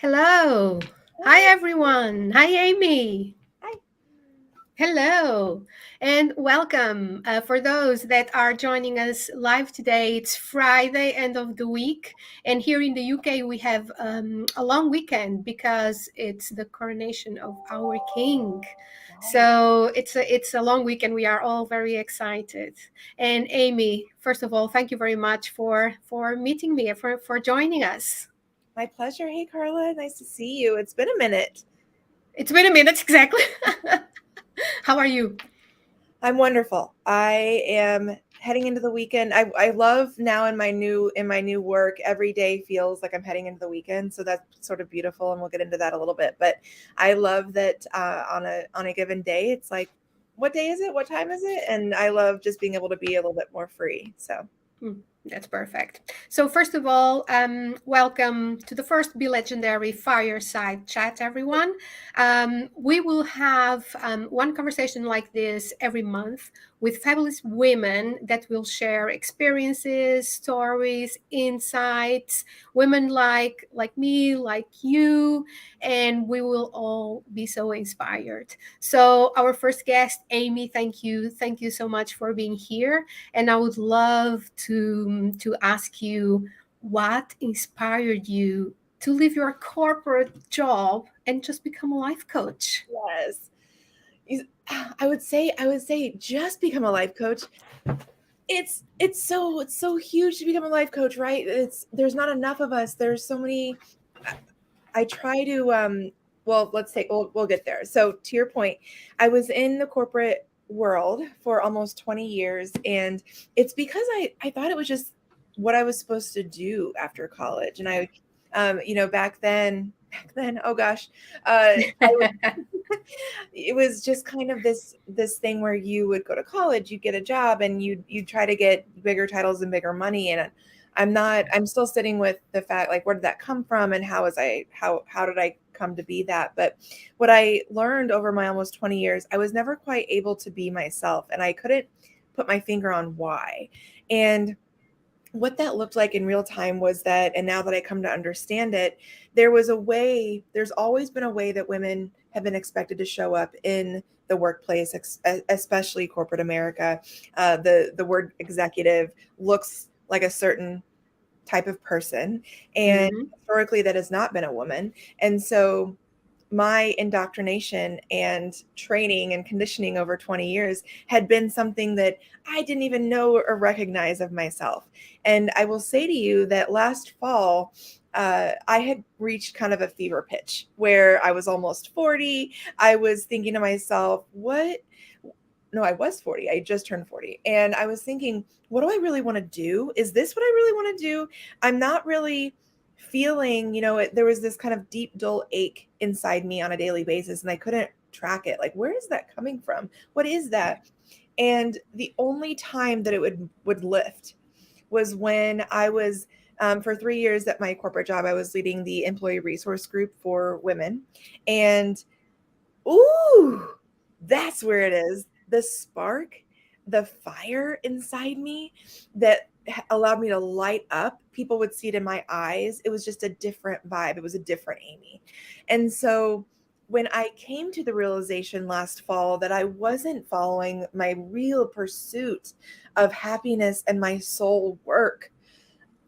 Hello. Hi, Hi. everyone. Hi, Amy. Hi. Hello and welcome. For those that are joining us live today, it's Friday, end of the week. And here in the UK, we have a long weekend because it's the coronation of our king. Right. So it's a long weekend. We are all very excited. And Amy, first of all, thank you very much for meeting me, for joining us. My pleasure. Hey, Carla. Nice to see you. It's been a minute. It's been a minute, exactly. How are you? I'm wonderful. I am heading into the weekend. I love now in my new work. Every day feels like I'm heading into the weekend, so that's sort of beautiful, and we'll get into that a little bit. But I love that on a given day, it's like, what day is it? What time is it? And I love just being able to be a little bit more free. So That's perfect. So, first of all, welcome to the first BeLegendary Fire Side Chat, everyone. We will have one conversation like this every month with fabulous women that will share experiences, stories, insights, women like me, like you, and we will all be so inspired. So, our first guest, Amy, thank you so much for being here, and I would love to ask you what inspired you to leave your corporate job and just become a life coach. yes, You- I would say just become a life coach. It's so huge to become a life coach, right? There's not enough of us. There's so many. I try to well, we'll get there. So to your point, I was in the corporate world for almost 20 years, and it's because I thought it was just what I was supposed to do after college. And back then, oh gosh, it was just kind of this thing where you would go to college, you get a job, and you try to get bigger titles and bigger money. And I'm still sitting with the fact, like, where did that come from, and how did I come to be that? But what I learned over my almost 20 years, I was never quite able to be myself, and I couldn't put my finger on why. And what that looked like in real time was that, and now that I come to understand it, there's always been a way that women have been expected to show up in the workplace, especially corporate America. The word executive looks like a certain type of person, and Mhm. historically that has not been a woman. And so my indoctrination and training and conditioning over 20 years had been something that I didn't even know or recognize of myself. And I will say to you that last fall, I had reached kind of a fever pitch where I was almost 40. I was thinking to myself, what? No, I was 40. I just turned 40. And I was thinking, what do I really want to do? Is this what I really want to do? I'm not really feeling, there was this kind of deep, dull ache inside me on a daily basis, and I couldn't track it. Like, where is that coming from? What is that? And the only time that it would lift was when I was for 3 years at my corporate job. I was leading the employee resource group for women, and ooh, that's where it is. The spark, the fire inside me that allowed me to light up. People would see it in my eyes. It was just a different vibe. It was a different Amy. And so when I came to the realization last fall that I wasn't following my real pursuit of happiness and my soul work,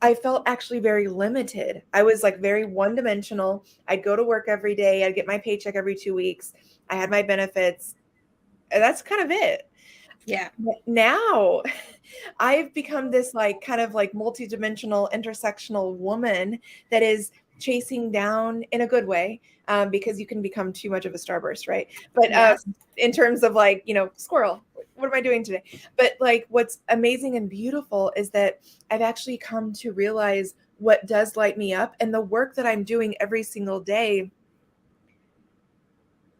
I felt actually very limited. I was like very one dimensional. I'd go to work every day. I'd get my paycheck every 2 weeks. I had my benefits. And that's kind of it. Yeah. Now I've become this like kind of like multi-dimensional intersectional woman that is chasing down in a good way, because you can become too much of a starburst, right? But Yes. in terms of like, squirrel, what am I doing today? But like what's amazing and beautiful is that I've actually come to realize what does light me up, and the work that I'm doing every single day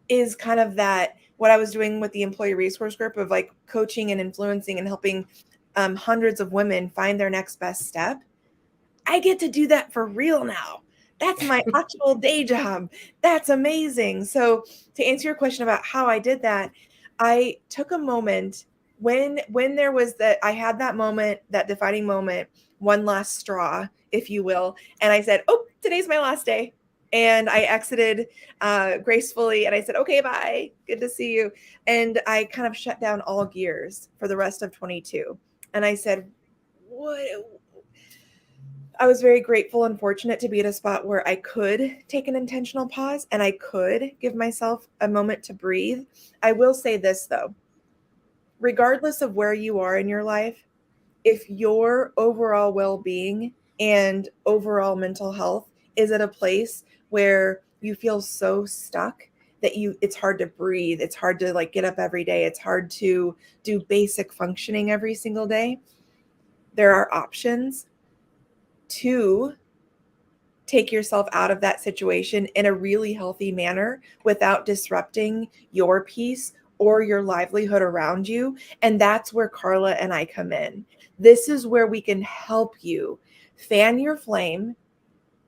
is kind of that what I was doing with the employee resource group of like coaching and influencing and helping hundreds of women find their next best step. I get to do that for real now. That's my actual day job. That's amazing. So to answer your question about how I did that, I took a moment when there was that I had that moment, that defining moment, one last straw, if you will, and I said, "Oh, today's my last day." And I exited gracefully, and I said, okay, bye, good to see you. And I kind of shut down all gears for the rest of 22. And I said, what? I was very grateful and fortunate to be at a spot where I could take an intentional pause and I could give myself a moment to breathe. I will say this though, regardless of where you are in your life, if your overall well-being and overall mental health is at a place where you feel so stuck that it's hard to breathe, it's hard to like get up every day, it's hard to do basic functioning every single day, there are options to take yourself out of that situation in a really healthy manner without disrupting your peace or your livelihood around you. And that's where Carla and I come in. This is where we can help you fan your flame,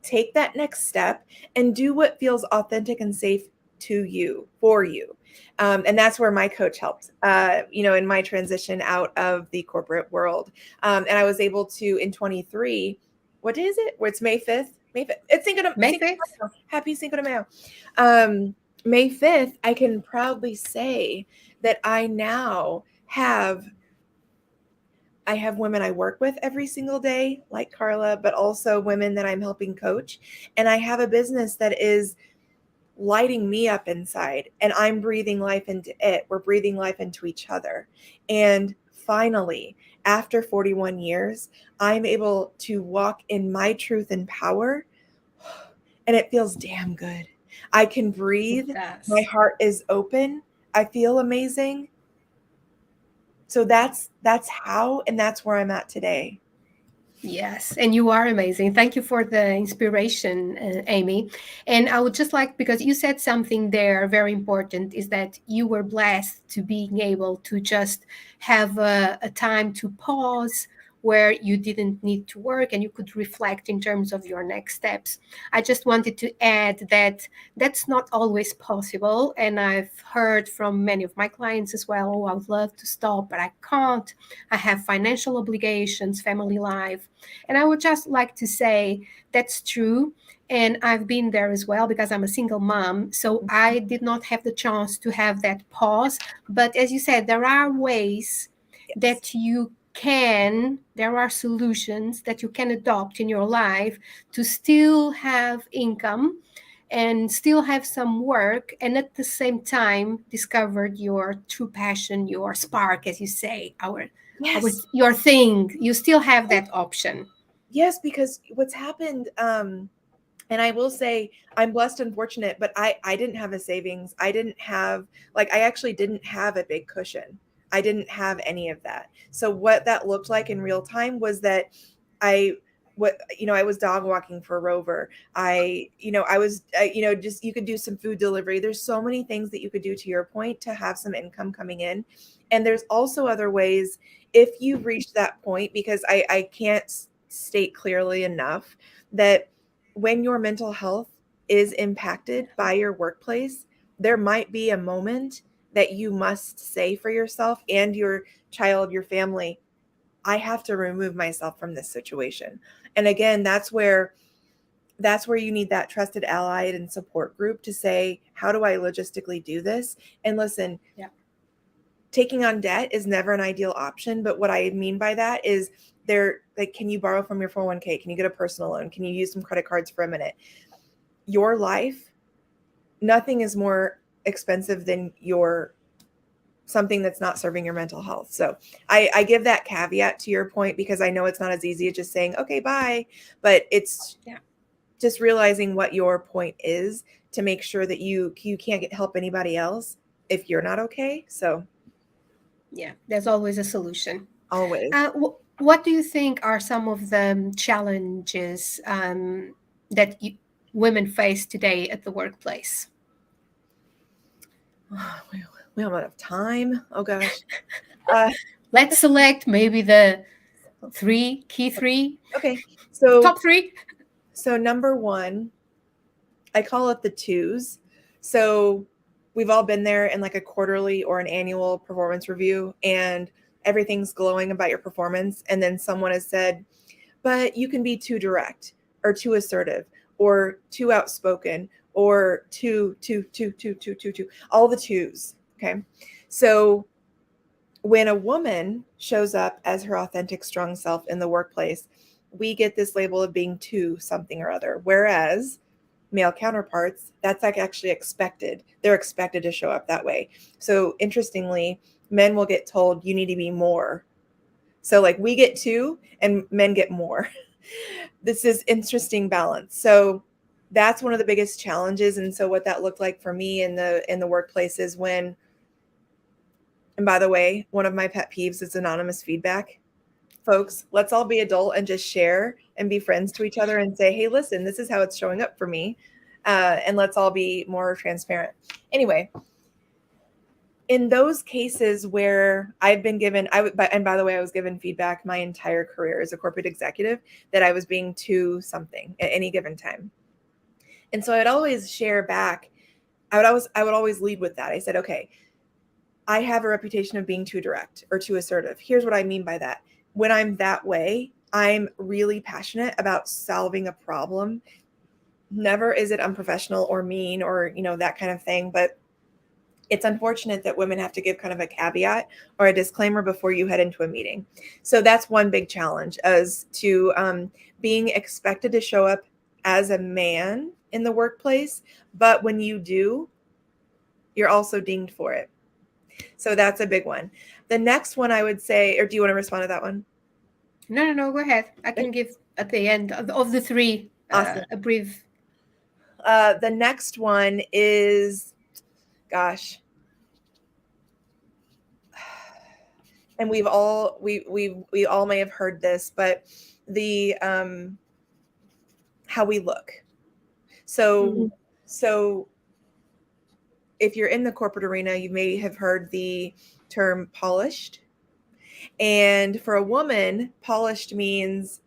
take that next step, and do what feels authentic and safe to you, for you. And that's where my coach helped, in my transition out of the corporate world. And I was able to, in 23, what day is it? Where it's May 5th? May 5th. It's May 5th. Happy Cinco de Mayo. May 5th, I can proudly say that I now I have women I work with every single day, like Carla, but also women that I'm helping coach. And I have a business that is lighting me up inside, and I'm breathing life into it. We're breathing life into each other. And finally, after 41 years, I'm able to walk in my truth and power, and it feels damn good. I can breathe. My heart is open. I feel amazing. So that's how, and that's where I'm at today. Yes, and you are amazing. Thank you for the inspiration, Amy. And I would just like, because you said something there very important, is that you were blessed to being able to just have a time to pause where you didn't need to work and you could reflect in terms of your next steps. I just wanted to add that that's not always possible. And I've heard from many of my clients as well, oh, I would love to stop, but I can't. I have financial obligations, family life. And I would just like to say that's true. And I've been there as well because I'm a single mom. So I did not have the chance to have that pause. But as you said, there are ways that there are solutions that you can adopt in your life to still have income and still have some work, and at the same time discovered your true passion, your spark, as you say, your thing. You still have that option. Yes, because what's happened, and I will say I'm blessed and fortunate, but I didn't have a savings. I didn't have, I actually didn't have a big cushion. I didn't have any of that. So what that looked like in real time was that I was dog walking for Rover. Just, you could do some food delivery. There's so many things that you could do, to your point, to have some income coming in. And there's also other ways if you've reached that point, because I can't state clearly enough that when your mental health is impacted by your workplace, there might be a moment that you must say for yourself and your child, your family, I have to remove myself from this situation. And again, that's where you need that trusted ally and support group to say, how do I logistically do this? And listen, taking on debt is never an ideal option. But what I mean by that is, can you borrow from your 401k? Can you get a personal loan? Can you use some credit cards for a minute? Your life, nothing is more expensive than something that's not serving your mental health. So I give that caveat to your point, because I know it's not as easy as just saying, okay, bye, but it's just realizing what your point is to make sure that you can't help anybody else if you're not okay. So there's always a solution. Always. What do you think are some of the challenges that women face today at the workplace? We don't have time. Oh gosh. Let's select maybe the key three. Okay. So top three. So number one, I call it the twos. So we've all been there in like a quarterly or an annual performance review, and everything's glowing about your performance. And then someone has said, but you can be too direct or too assertive, or too outspoken, or too, all the twos. Okay. So when a woman shows up as her authentic, strong self in the workplace, we get this label of being too something or other. Whereas male counterparts, that's like actually expected. They're expected to show up that way. So interestingly, men will get told you need to be more. So like we get two and men get more. This is interesting balance. So that's one of the biggest challenges. And so what that looked like for me in the workplace is when, and by the way, one of my pet peeves is anonymous feedback. Folks, let's all be adult and just share and be friends to each other and say, hey, listen, this is how it's showing up for me. And let's all be more transparent. Anyway, in those cases where I've been given, and by the way, I was given feedback my entire career as a corporate executive that I was being too something at any given time. And so I'd always share back. I would always lead with that. I said, okay, I have a reputation of being too direct or too assertive. Here's what I mean by that. When I'm that way, I'm really passionate about solving a problem. Never is it unprofessional or mean or, that kind of thing. But it's unfortunate that women have to give kind of a caveat or a disclaimer before you head into a meeting. So that's one big challenge, as to being expected to show up as a man in the workplace. But when you do, you're also dinged for it. So that's a big one. The next one I would say, or do you want to respond to that one? No, go ahead. I can give at the end of the three Awesome. a brief. The next one is, gosh, and we all may have heard this, but the how we look. So if you're in the corporate arena, you may have heard the term polished. And for a woman, polished means,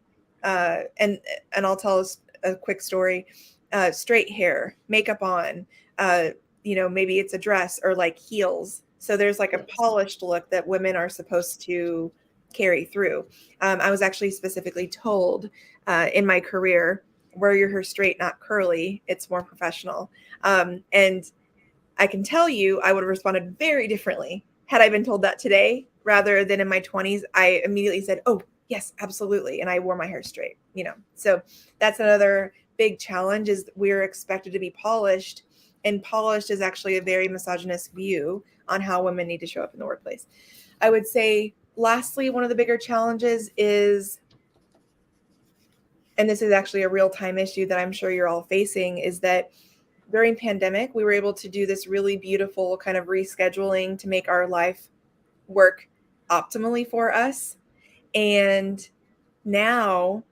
and I'll tell a quick story, straight hair, makeup on, maybe it's a dress or like heels. So there's like a polished look that women are supposed to carry through. I was actually specifically told in my career, wear your hair straight, not curly. It's more professional. And I can tell you, I would have responded very differently had I been told that today rather than in my 20s. I immediately said, oh, yes, absolutely. And I wore my hair straight, So that's another big challenge, is we're expected to be polished. And polished is actually a very misogynist view on how women need to show up in the workplace. I would say, lastly, one of the bigger challenges is, and this is actually a real-time issue that I'm sure you're all facing, is that during pandemic, we were able to do this really beautiful kind of rescheduling to make our life work optimally for us. And now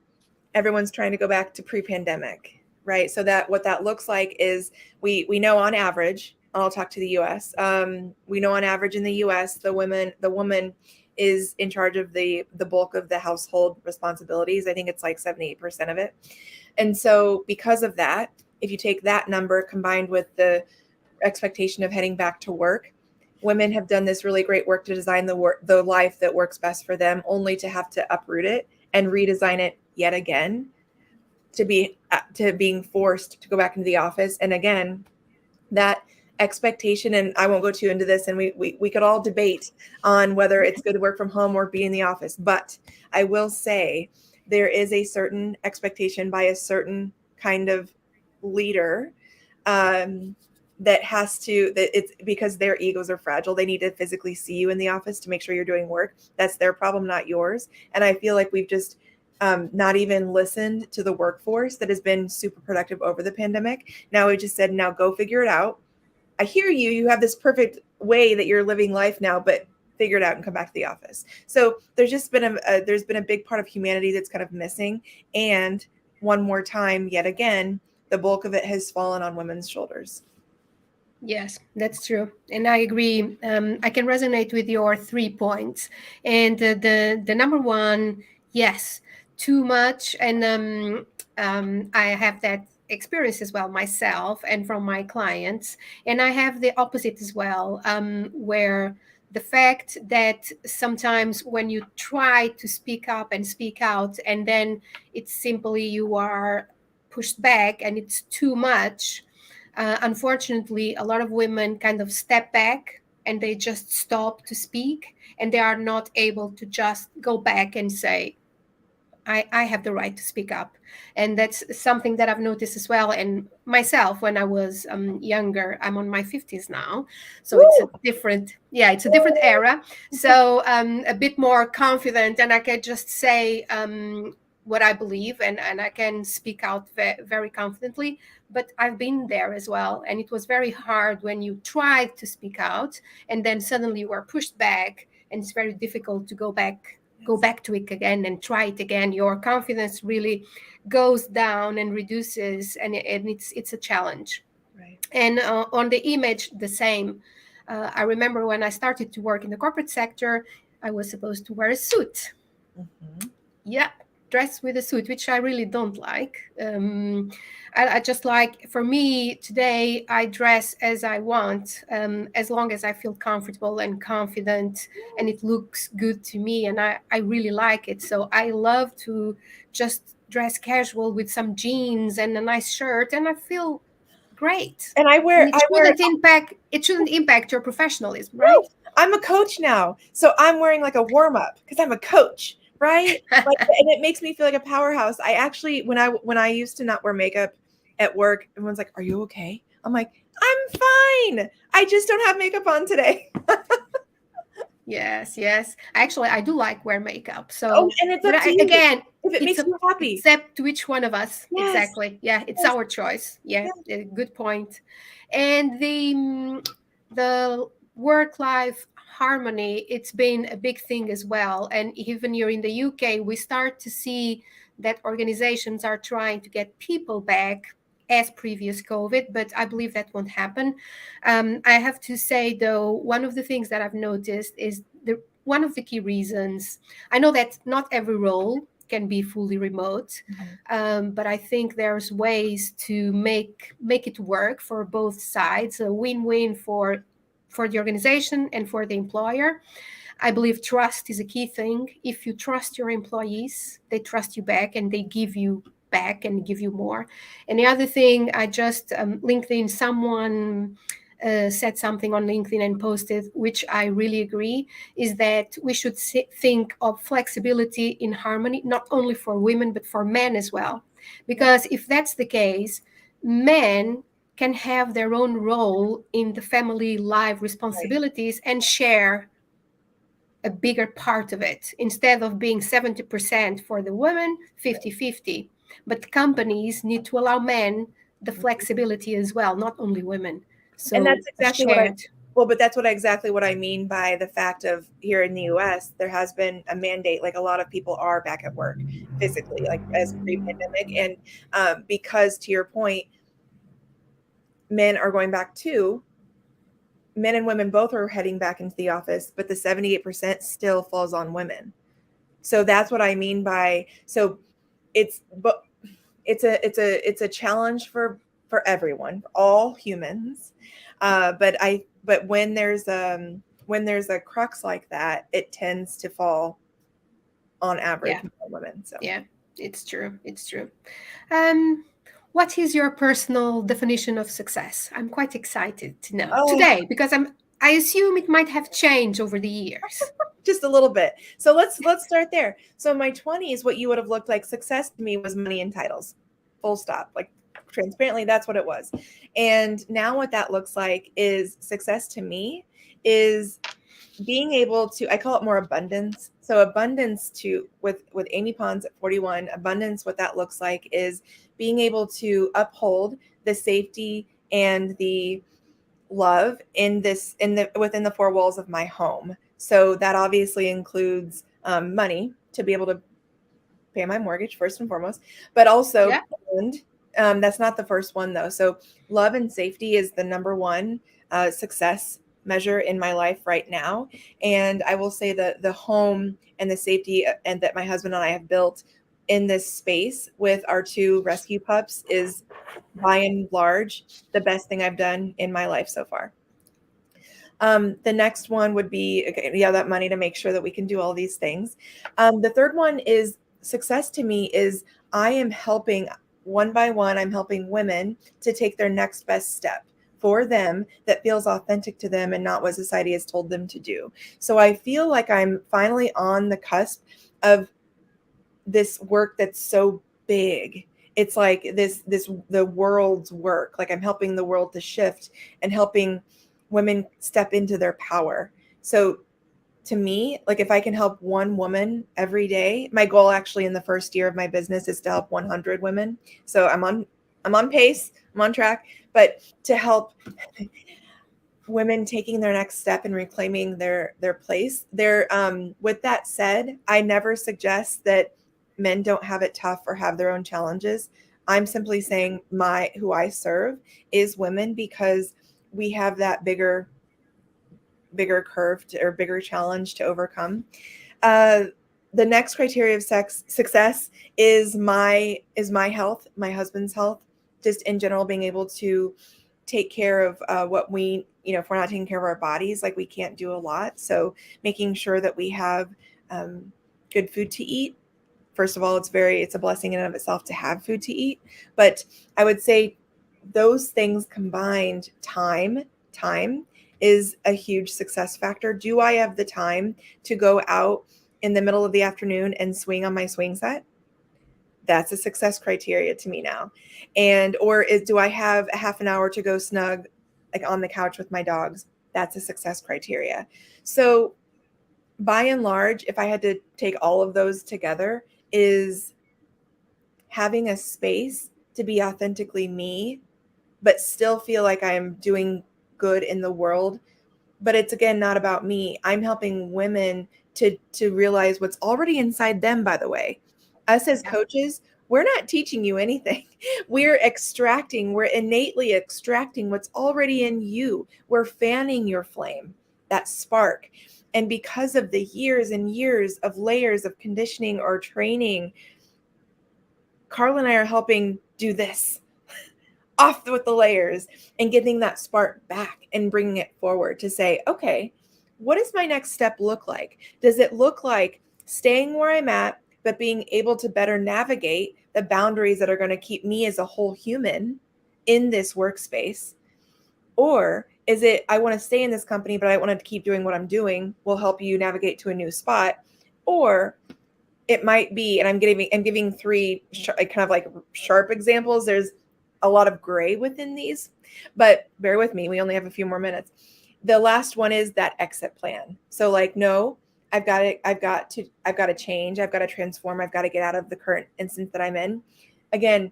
everyone's trying to go back to pre-pandemic, right? So that what that looks like is we know on average, I'll talk to the US. We know on average in the US, the woman is in charge of the bulk of the household responsibilities. I think it's like 78% of it. And so because of that, if you take that number combined with the expectation of heading back to work, women have done this really great work to design the life that works best for them, only to have to uproot it and redesign it yet again, to being forced to go back into the office. And again, that expectation, and I won't go too into this, and we could all debate on whether it's good to work from home or be in the office, but I will say there is a certain expectation by a certain kind of leader that it's because their egos are fragile. They need to physically see you in the office to make sure you're doing work. That's their problem, not yours. And I feel like we've just not even listened to the workforce that has been super productive over the pandemic. Now we just said, now go figure it out. I hear you. You have this perfect way that you're living life now, but figure it out and come back to the office. So there's just been there's been a big part of humanity that's kind of missing. And one more time, yet again, the bulk of it has fallen on women's shoulders. Yes, that's true. And I agree. I can resonate with your 3 points. And the number one, yes, too much. And I have that experience as well myself and from my clients. And I have the opposite as well, where the fact that sometimes when you try to speak up and speak out, and then it's simply you are pushed back and it's too much, unfortunately, a lot of women kind of step back and they just stop to speak, and they are not able to just go back and say, I have the right to speak up. And that's something that I've noticed as well. And myself, when I was younger, I'm on my 50s now. So it's a Woo! different, yeah, it's a different era. So a bit more confident, and I can just say what I believe, and I can speak out very confidently. But I've been there as well. And it was very hard when you tried to speak out and then suddenly you are pushed back, and it's very difficult to go back to it again and try it again. Your confidence really goes down and reduces, and it's a challenge. Right. And on the image, the same. I remember when I started to work in the corporate sector, I was supposed to wear a suit. Mm-hmm. Yeah, dress with a suit, which I really don't like. I just like, for me today, I dress as I want, as long as I feel comfortable and confident and it looks good to me, and I really like it. So I love to just dress casual with some jeans and a nice shirt, and I feel great. And And I wear it shouldn't impact your professionalism, right? I'm a coach now, so I'm wearing like a warm up because I'm a coach, right? Like, and it makes me feel like a powerhouse. I actually, when I used to not wear makeup at work, everyone's like, "Are you okay?" I'm like, "I'm fine. I just don't have makeup on today." Yes, yes. Actually, I do like wear makeup. Oh, So, and it's but up to you again, if it it's makes you happy. up to each one of us. Yes, Exactly. Yeah, it's yes, our choice. Yeah, yes, good point. And the work-life harmony, it's been a big thing as well. And even here in the UK, we start to see that organizations are trying to get people back as previous COVID, but I believe that won't happen. I have to say, though, one of the things that I've noticed is one of the key reasons. I know that not every role can be fully remote, Mhm. but I think there's ways to make it work for both sides, a win-win for the organization and for the employer. I believe trust is a key thing. If you trust your employees, they trust you back and they give you back and give you more. And the other thing, I just LinkedIn, someone said something on LinkedIn and posted, which I really agree, is that we should think of flexibility in harmony, not only for women, but for men as well. Yeah, Because if that's the case, men can have their own role in the family life right. responsibilities and share a bigger part of it instead of being 70% for the women, 50-50. But companies need to allow men the flexibility as well, not only women. And So that's a exactly what I shared. well, but that's exactly what I mean by the fact of here in the US, there has been a mandate. Like a lot of people are back at work physically, like as pre-pandemic, and because to your point, men are going back too. Men and women both are heading back into the office, but the 78% still falls on women. So that's what I mean by so it's but it's a challenge for everyone, for all humans. But when there's a crux like that, it tends to fall on average Yeah, more women. So yeah, it's true. It's true. Um, what is your personal definition of success? I'm quite excited to know oh, today because I assume it might have changed over the years. just a little bit. So let's start there. So in my 20s, what you would have looked like success to me was money and titles. Full stop. Like transparently, that's what it was. And now what that looks like is success to me is being able to, I call it more abundance. So abundance to with Amy Pons at 41, abundance, what that looks like is being able to uphold the safety and the love in the within the four walls of my home. So that obviously includes money to be able to pay my mortgage first and foremost, but also Yeah, and that's not the first one though. So love and safety is the number one success measure in my life right now. And I will say that the home and the safety and that my husband and I have built in this space with our two rescue pups is by and large the best thing I've done in my life so far. The next one would be, okay, yeah, that money to make sure that we can do all these things. The third one is success to me is I am helping one by one, I'm helping women to take their next best step for them that feels authentic to them and not what society has told them to do. So I feel like I'm finally on the cusp of this work that's so big. It's like the world's work. Like I'm helping the world to shift and helping women step into their power. So to me, like if I can help one woman every day, my goal actually in the first year of my business is to help 100 women. So I'm on pace, I'm on track, but to help women taking their next step and reclaiming their place. With that said, I never suggest that men don't have it tough or have their own challenges. I'm simply saying who I serve is women because we have that bigger curve or bigger challenge to overcome. The next criteria of success is my health, my husband's health, just in general, being able to take care of what we, if we're not taking care of our bodies, like we can't do a lot. So making sure that we have good food to eat. First of all, it's a blessing in and of itself to have food to eat. But I would say those things combined, time is a huge success factor. Do I have the time to go out in the middle of the afternoon and swing on my swing set? That's a success criteria to me now. Do I have a half an hour to go snug like on the couch with my dogs? That's a success criteria. So by and large, if I had to take all of those together, is having a space to be authentically me, but still feel like I'm doing good in the world. But it's, again, not about me. I'm helping women to realize what's already inside them, by the way. Us as coaches, we're not teaching you anything. We're innately extracting what's already in you. We're fanning your flame, that spark. And because of the years and years of layers of conditioning or training, Carla and I are helping do this, off with the layers, and getting that spark back and bringing it forward to say, okay, what does my next step look like? Does it look like staying where I'm at, but being able to better navigate the boundaries that are going to keep me as a whole human in this workspace? Or is it, I want to stay in this company, but I want to keep doing what I'm doing, will help you navigate to a new spot? Or it might be, and I'm giving three kind of like sharp examples. There's a lot of gray within these, but bear with me. We only have a few more minutes. The last one is that exit plan. So like, no, I've got to change. I've got to transform. I've got to get out of the current instance that I'm in. Again,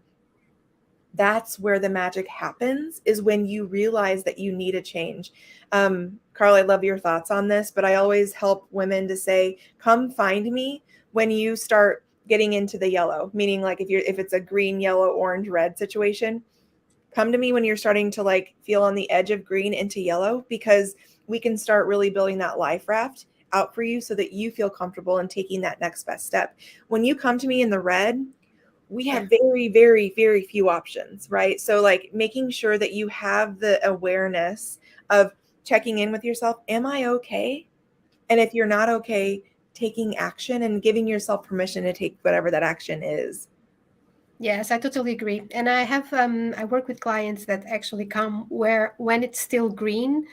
that's where the magic happens, is when you realize that you need a change. Carla, I love your thoughts on this, but I always help women to say, come find me when you start getting into the yellow, meaning like if it's a green, yellow, orange, red situation, come to me when you're starting to like feel on the edge of green into yellow, because we can start really building that life raft out for you so that you feel comfortable in taking that next best step. When you come to me in the red, we have very, very, very few options, right? So like making sure that you have the awareness of checking in with yourself. Am I okay? And if you're not okay, taking action and giving yourself permission to take whatever that action is. Yes, I totally agree. And I have I work with clients that actually come when it's still green,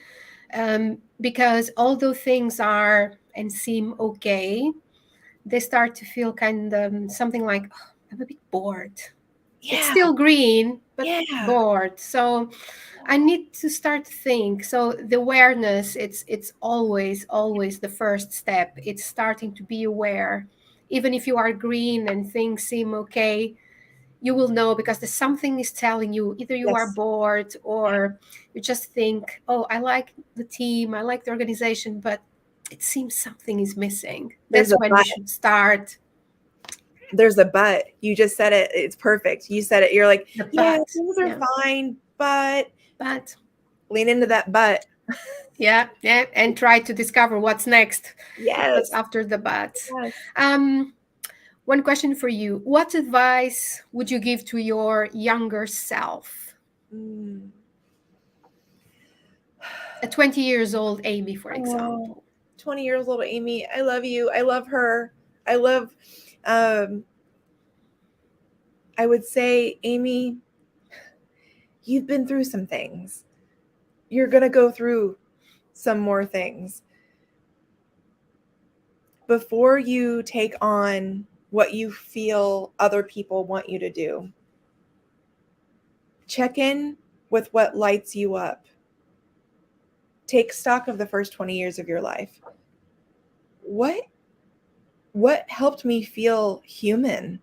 because although things are and seem okay, they start to feel kind of something like, oh, I'm a bit bored. Yeah. It's still green, but Yeah. bored. So I need to start to think. So the awareness, it's always the first step. It's starting to be aware. Even if you are green and things seem okay, you will know because the something is telling you either you are Yes. bored or you just think, oh, I like the team, I like the organization, but it seems something is missing. That's when you should start. There's a but. You just said it. It's perfect. You said it. You're like, yeah, things are fine, but lean into that but. Yeah, and try to discover what's next. Yes. What's after the but. Yes. One question for you. What advice would you give to your younger self? A 20 years old Amy, for example. 20 years old Amy. I love you. I love her. I love I would say, Amy, you've been through some things. You're going to go through some more things. Before you take on what you feel other people want you to do, check in with what lights you up. Take stock of the first 20 years of your life. What helped me feel human?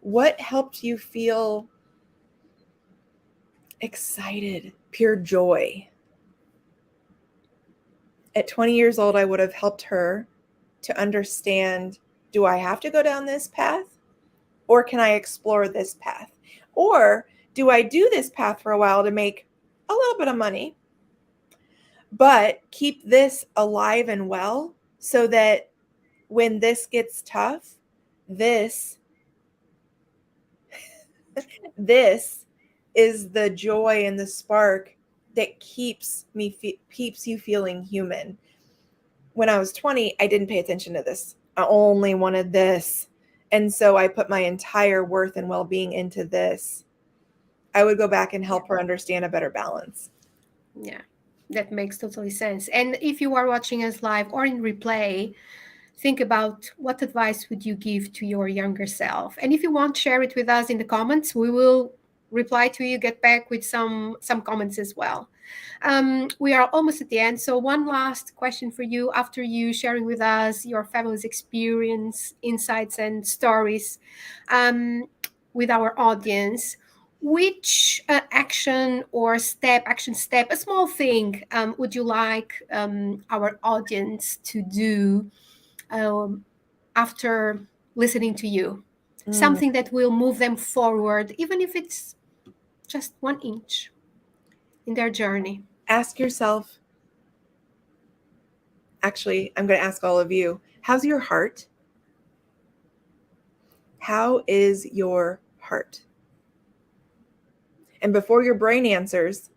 What helped you feel excited, pure joy? At 20 years old, I would have helped her to understand, do I have to go down this path? Or can I explore this path? Or do I do this path for a while to make a little bit of money, but keep this alive and well so that when this gets tough, this is the joy and the spark that keeps you feeling human. When I was 20, I didn't pay attention to this. I only wanted this. And so I put my entire worth and well-being into this. I would go back and help her understand a better balance. Yeah, that makes totally sense. And if you are watching us live or in replay, think about what advice would you give to your younger self. And if you want, share it with us in the comments. We will reply to you, get back with some comments as well. We are almost at the end. So one last question for you, after you sharing with us your fabulous experience, insights, and stories with our audience. Which action step, a small thing, would you like our audience to do after listening to you? Something that will move them forward, even if it's just 1 inch in their journey. Ask yourself, actually, I'm going to ask all of you, how's your heart? How is your heart? And before your brain answers,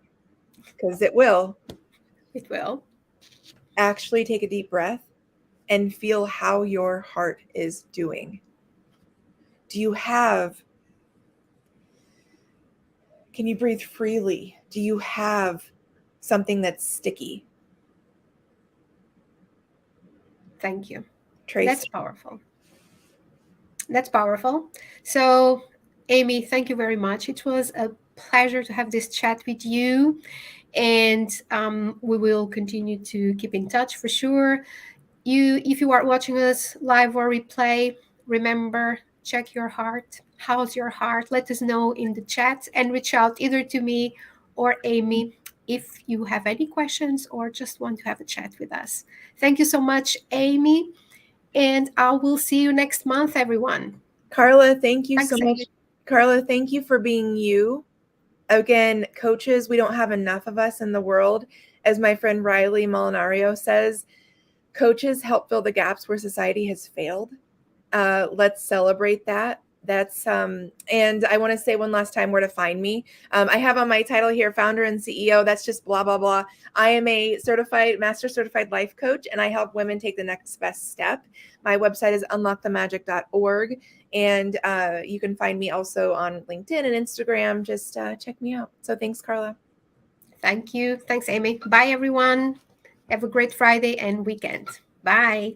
because it will, actually take a deep breath and feel how your heart is doing. Can you breathe freely? Do you have something that's sticky? Thank you. Trace. That's powerful. That's powerful. So, Amy, thank you very much. It was a pleasure to have this chat with you. And we will continue to keep in touch for sure. If you are watching us live or replay, remember, check your heart. How's your heart? Let us know in the chat and reach out either to me or Amy if you have any questions or just want to have a chat with us. Thank you so much, Amy. And I will see you next month, everyone. Carla, thank you Thanks, so much. Amy. Carla, thank you for being you. Again, coaches, we don't have enough of us in the world. As my friend Riley Molinario says, coaches help fill the gaps where society has failed. Let's celebrate that. That's and I want to say one last time where to find me. I have on my title here, founder and CEO. That's just blah, blah, blah. I am a master certified life coach, and I help women take the next best step. My website is unlockthemagic.org. And you can find me also on LinkedIn and Instagram. Just check me out. So thanks, Carla. Thank you. Thanks, Amy. Bye, everyone. Have a great Friday and weekend. Bye.